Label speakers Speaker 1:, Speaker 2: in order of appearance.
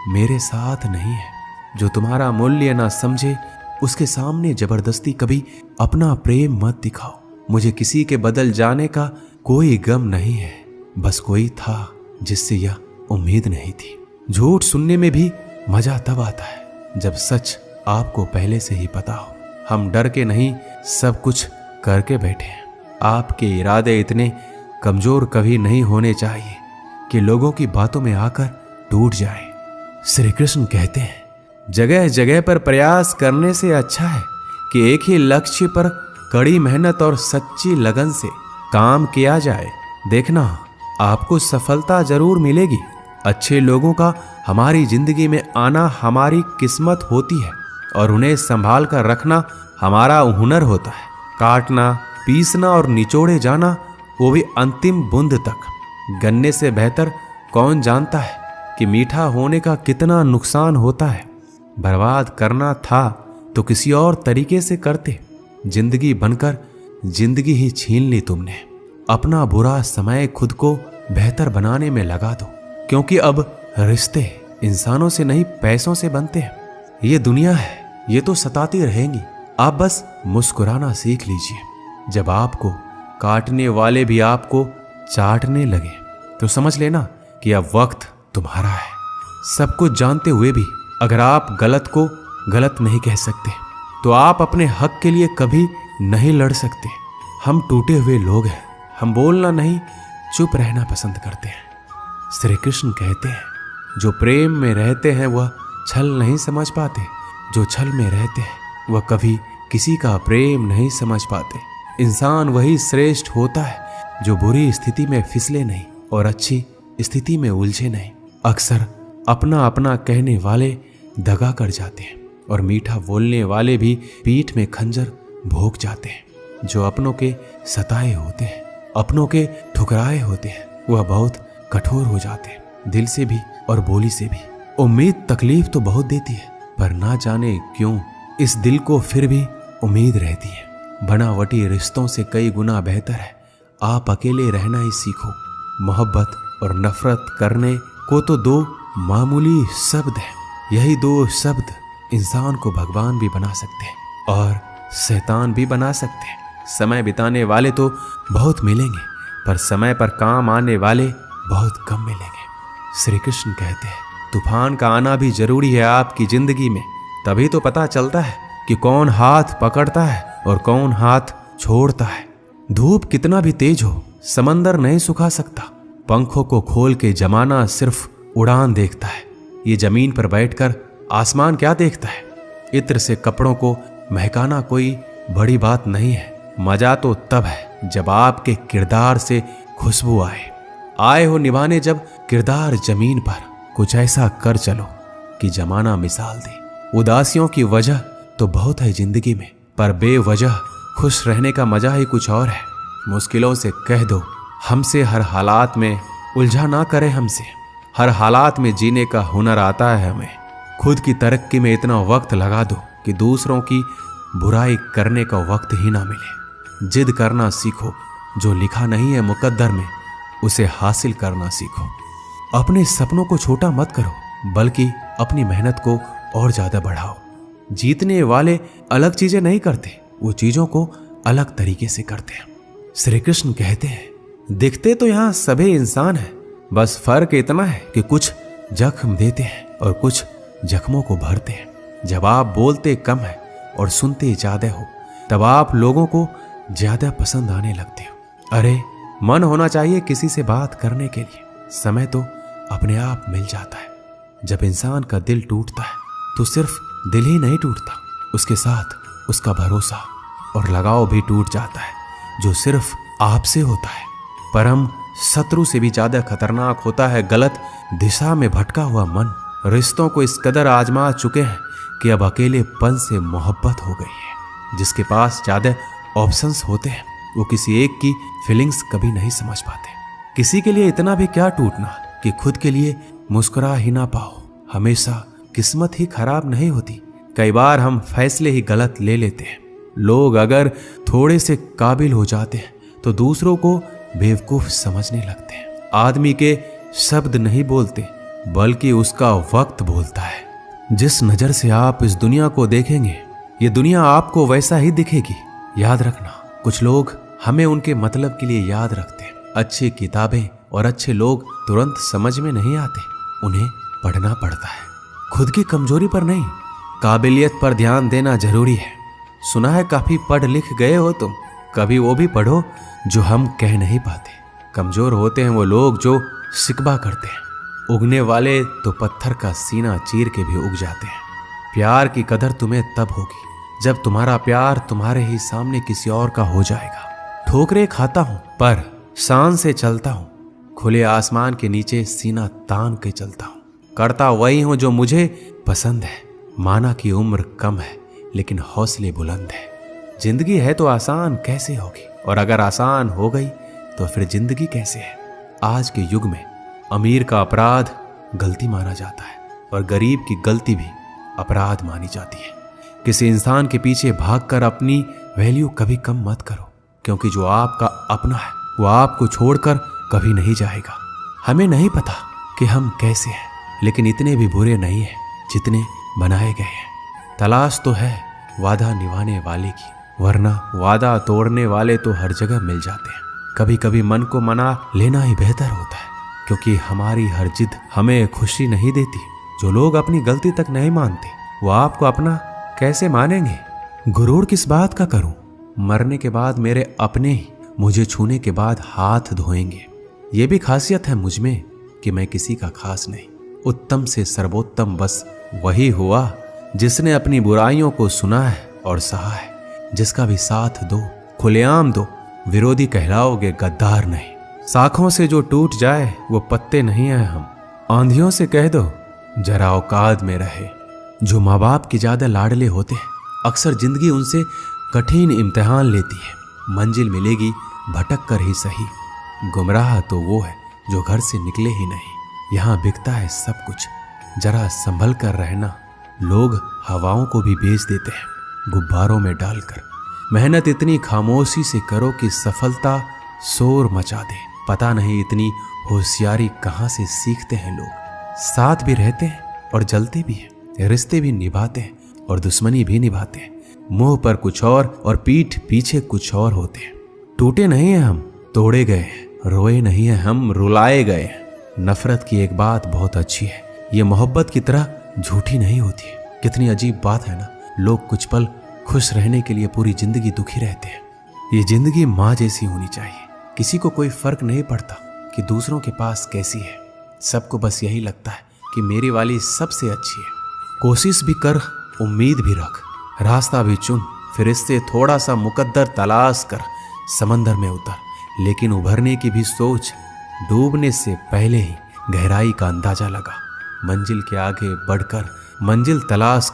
Speaker 1: मेरे साथ नहीं है। जो तुम्हारा मूल्य ना समझे उसके सामने जबरदस्ती कभी अपना प्रेम मत दिखाओ। मुझे किसी के बदल जाने का कोई गम नहीं है, बस कोई था जिससे यह उम्मीद नहीं थी। झूठ सुनने में भी मजा तब आता है जब सच आपको पहले से ही पता हो। हम डर के नहीं, सब कुछ करके बैठे हैं। आपके इरादे इतने कमजोर कभी नहीं होने चाहिए कि लोगों की बातों में आकर टूट जाए। श्री कृष्ण कहते हैं, जगह जगह पर प्रयास करने से अच्छा है कि एक ही लक्ष्य पर कड़ी मेहनत और सच्ची लगन से काम किया जाए। देखना, आपको सफलता जरूर मिलेगी। अच्छे लोगों का हमारी जिंदगी में आना हमारी किस्मत होती है और उन्हें संभाल कर रखना हमारा हुनर होता है। काटना, पीसना और निचोड़े जाना, वो भी अंतिम बूंद तक। गन्ने से बेहतर कौन जानता है कि मीठा होने का कितना नुकसान होता है। बर्बाद करना था तो किसी और तरीके से करते। जिंदगी बनकर जिंदगी ही छीन ली तुमने। अपना बुरा समय खुद को बेहतर बनाने में लगा दो, क्योंकि अब रिश्ते इंसानों से नहीं पैसों से बनते हैं। ये दुनिया है, ये तो सताती रहेंगी। आप बस मुस्कुराना सीख लीजिए। जब आपको काटने वाले भी आपको चाटने लगे तो समझ लेना कि अब वक्त तुम्हारा है। सब कुछ जानते हुए भी अगर आप गलत को गलत नहीं कह सकते तो आप अपने हक के लिए कभी नहीं लड़ सकते। हम टूटे हुए लोग हैं, हम बोलना नहीं, चुप रहना पसंद करते हैं। श्री कृष्ण कहते हैं, जो प्रेम में रहते हैं वह छल नहीं समझ पाते, जो छल में रहते हैं वह कभी किसी का प्रेम नहीं समझ पाते। इंसान वही श्रेष्ठ होता है जो बुरी स्थिति में फिसले नहीं और अच्छी स्थिति में उलझे नहीं। अक्सर अपना अपना कहने वाले दगा कर जाते हैं और मीठा बोलने वाले भी पीठ में खंजर भोंक जाते हैं। जो अपनों के सताए होते हैं, अपनों के ठुकराए होते हैं, वह बहुत कठोर हो जाते हैं, दिल से भी और बोली से भी। उम्मीद तकलीफ तो बहुत देती है, पर ना जाने क्यों इस दिल को फिर भी उम्मीद रहती है। बनावटी रिश्तों से कई गुना बेहतर है आप अकेले रहना ही सीखो। मोहब्बत और नफरत करने को तो दो मामूली शब्द हैं। यही दो शब्द इंसान को भगवान भी बना सकते हैं और शैतान भी बना सकते हैं। समय बिताने वाले तो बहुत मिलेंगे, पर समय पर काम आने वाले बहुत कम मिलेंगे। श्री कृष्ण कहते हैं, तूफान का आना भी जरूरी है आपकी जिंदगी में। तभी तो पता चलता है कि कौन हाथ पकड़ता है और कौन हाथ छोड़ता है। धूप कितना भी तेज हो, समंदर नहीं सुखा सकता। पंखों को खोल के जमाना सिर्फ उड़ान देखता है। ये जमीन पर बैठकर आसमान क्या देखता है। इत्र से कपड़ों को महकाना कोई बड़ी बात नहीं है। मजा तो तब है जब आपके किरदार से खुशबू आए हो निभाने। जब किरदार जमीन पर कुछ ऐसा कर चलो कि जमाना मिसाल दे। उदासियों की वजह तो बहुत है जिंदगी में, पर बेवजह खुश रहने का मजा ही कुछ और है। मुश्किलों से कह दो हमसे, हर हालात में उलझा ना करे हमसे। हर हालात में जीने का हुनर आता है हमें। खुद की तरक्की में इतना वक्त लगा दो कि दूसरों की बुराई करने का वक्त ही ना मिले। जिद करना सीखो, जो लिखा नहीं है मुकद्दर में उसे हासिल करना सीखो। अपने सपनों को छोटा मत करो, बल्कि अपनी मेहनत को और ज्यादा बढ़ाओ। जीतने वाले अलग चीजें नहीं करते, वो चीजों को अलग तरीके से करते हैं। श्री कृष्ण कहते हैं, दिखते तो यहाँ सभी इंसान हैं, बस फर्क इतना है कि कुछ जख्म देते हैं और कुछ जख्मों को भरते हैं। जब आप बोलते कम है और सुनते ज्यादा हो, तब आप लोगों को ज्यादा पसंद आने लगते हो। अरे, मन होना चाहिए किसी से बात करने के लिए। समय तो अपने आप मिल जाता है। जब इंसान का दिल टूटता है तो सिर्फ दिल ही नहीं टूटता, उसके साथ उसका भरोसा और लगाव भी टूट जाता है, जो सिर्फ आपसे होता है। परम शत्रु से भी ज्यादा खतरनाक होता है गलत दिशा में भटका हुआ मन। रिश्तों को इस कदर आजमा चुके हैं कि अब अकेलेपन से मोहब्बत हो गई है। जिसके पास ज्यादा ऑप्शंस होते हैं वो किसी एक की फीलिंग्स कभी नहीं समझ पाते। किसी के लिए इतना भी क्या टूटना कि खुद के लिए मुस्कुरा ही ना पाओ। हमेशा किस्मत ही खराब नहीं होती, कई बार हम फैसले ही गलत ले लेते हैं। लोग अगर थोड़े से काबिल हो जाते हैं तो दूसरों को बेवकूफ समझने लगते हैं। आदमी के शब्द नहीं बोलते, बल्कि उसका वक्त बोलता है। जिस नजर से आप इस दुनिया को देखेंगे, ये दुनिया आपको वैसा ही दिखेगी। याद रखना, कुछ लोग हमें उनके मतलब के लिए याद रखते हैं। अच्छी किताबें और अच्छे लोग तुरंत समझ में नहीं आते, उन्हें पढ़ना पड़ता है। खुद की कमजोरी पर नहीं, काबिलियत पर ध्यान देना जरूरी है। सुना है काफी पढ़ लिख गए हो तुम, कभी वो भी पढ़ो जो हम कह नहीं पाते। कमजोर होते हैं वो लोग जो शिकवा करते हैं, उगने वाले तो पत्थर का सीना चीर के भी उग जाते हैं। प्यार की कदर तुम्हें तब होगी जब तुम्हारा प्यार तुम्हारे ही सामने किसी और का हो जाएगा। ठोकरे खाता हूं पर शान से चलता हूं, खुले आसमान के नीचे सीना तान के चलता हूं। करता वही हूं जो मुझे पसंद है। माना कि उम्र कम है लेकिन हौसले बुलंद है। जिंदगी है तो आसान कैसे होगी, और अगर आसान हो गई तो फिर जिंदगी कैसे है। आज के युग में अमीर का अपराध गलती माना जाता है और गरीब की गलती भी अपराध मानी जाती है। किसी इंसान के पीछे भागकर अपनी वैल्यू कभी कम मत करो, क्योंकि जो आपका अपना है वो आपको छोड़कर कभी नहीं जाएगा। हमें नहीं पता कि हम कैसे हैं, लेकिन इतने भी बुरे नहीं हैं जितने बनाए गए हैं। तलाश तो है वादा निभाने वाले की, वरना वादा तोड़ने वाले तो हर जगह मिल जाते हैं। कभी कभी मन को मना लेना ही बेहतर होता है, क्योंकि हमारी हर जिद हमें खुशी नहीं देती। जो लोग अपनी गलती तक नहीं मानते वो आपको अपना कैसे मानेंगे। गुरूर किस बात का करूं, मरने के बाद मेरे अपने ही मुझे छूने के बाद हाथ धोएंगे। ये भी खासियत है मुझ में कि मैं किसी का खास नहीं। उत्तम से सर्वोत्तम बस वही हुआ जिसने अपनी बुराइयों को सुना है और सहा है। जिसका भी साथ दो, खुलेआम दो, विरोधी कहलाओगे, गद्दार नहीं। शाखों से जो टूट जाए वो पत्ते नहीं हैं हम। आंधियों से कह दो जरा औकात में रहे। जो माँ बाप के ज्यादा लाडले होते हैं, अक्सर जिंदगी उनसे कठिन इम्तिहान लेती है। मंजिल मिलेगी भटक कर ही सही, गुमराह तो वो है जो घर से निकले ही नहीं। यहाँ बिकता है सब कुछ, जरा संभल कर रहना। लोग हवाओं को भी बेच देते हैं गुब्बारों में डालकर। मेहनत इतनी खामोशी से करो कि सफलता शोर मचा दे। पता नहीं इतनी होशियारी कहाँ से सीखते हैं लोग। साथ भी रहते हैं और जलते भी हैं, रिश्ते भी निभाते हैं और दुश्मनी भी निभाते हैं। मुंह पर कुछ और पीठ पीछे कुछ और होते हैं। टूटे नहीं हैं हम, तोड़े गए हैं। रोए नहीं हैं हम, रुलाए गए हैं। नफरत की एक बात बहुत अच्छी है, ये मोहब्बत की तरह झूठी नहीं होती है। कितनी अजीब बात है ना, लोग कुछ पल खुश रहने के लिए पूरी जिंदगी दुखी रहते हैं। ये जिंदगी माँ जैसी होनी चाहिए। किसी को कोई फर्क नहीं पड़ता कि दूसरों के पास कैसी है। सबको बस यही लगता है कि मेरी वाली सबसे अच्छी है। कोशिश भी कर, उम्मीद भी रख, रास्ता भी चुन, फिर इससे थोड़ा सा मुकद्दर तलाश कर समंदर में उतर। लेकिन उभरने की भी सोच, डूबने से पहले ही गहराई का अंदाजा लगा। मंजिल के आगे बढ़कर मंजिल तलाश